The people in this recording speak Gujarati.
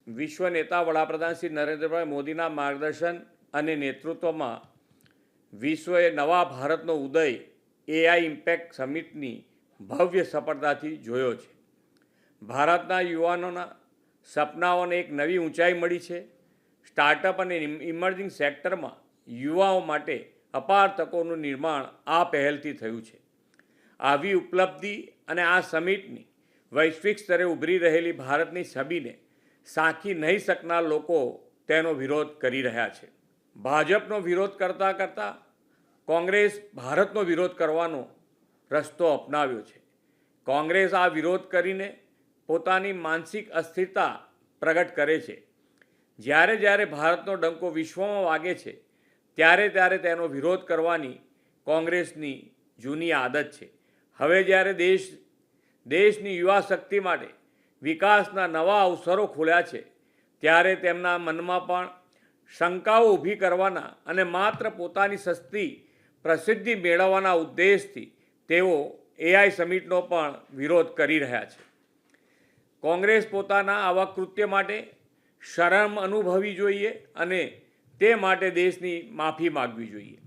વિશ્વ નેતા વડાપ્રધાન શ્રી નરેન્દ્રભાઈ મોદીના માર્ગદર્શન અને નેતૃત્વમાં વિશ્વએ નવા ભારતનો ઉદય એઆઈ ઇમ્પેક્ટ સમિટની ભવ્ય સફળતાથી જોયો છે. ભારતના યુવાનોના સપનાઓને એક નવી ઊંચાઈ મળી છે. સ્ટાર્ટઅપ અને ઇમર્જિંગ સેક્ટરમાં યુવાઓ માટે અપાર તકોનું નિર્માણ આ પહેલથી થયું છે. આવી ઉપલબ્ધિ અને આ સમિટની વૈશ્વિક સ્તરે ઉભરી રહેલી ભારતની છબીને સાંખી નહીં શકનાર લોકો તેનો વિરોધ કરી રહ્યા છે. ભાજપનો વિરોધ કરતાં કોંગ્રેસ ભારતનો વિરોધ કરવાનો રસ્તો અપનાવ્યો છે. કોંગ્રેસ આ વિરોધ કરીને પોતાની માનસિક અસ્થિરતા પ્રગટ કરે છે. જ્યારે જ્યારે ભારતનો ડંકો વિશ્વમાં વાગે છે ત્યારે તેનો વિરોધ કરવાની કોંગ્રેસની જૂની આદત છે. હવે જ્યારે દેશની યુવા શક્તિ માટે વિકાસના નવા અવસરો ખોલ્યા છે ત્યારે તેમના મનમાં પણ શંકાઓ ઊભી કરવાના અને માત્ર પોતાની સસ્તી પ્રસિદ્ધિ મેળવવાના ઉદ્દેશથી તેઓ એઆઈ સમિટનો પણ વિરોધ કરી રહ્યા છે. કોંગ્રેસ પોતાના આવા કૃત્ય માટે શરમ અનુભવવી જોઈએ અને તે માટે દેશની માફી માગવી જોઈએ.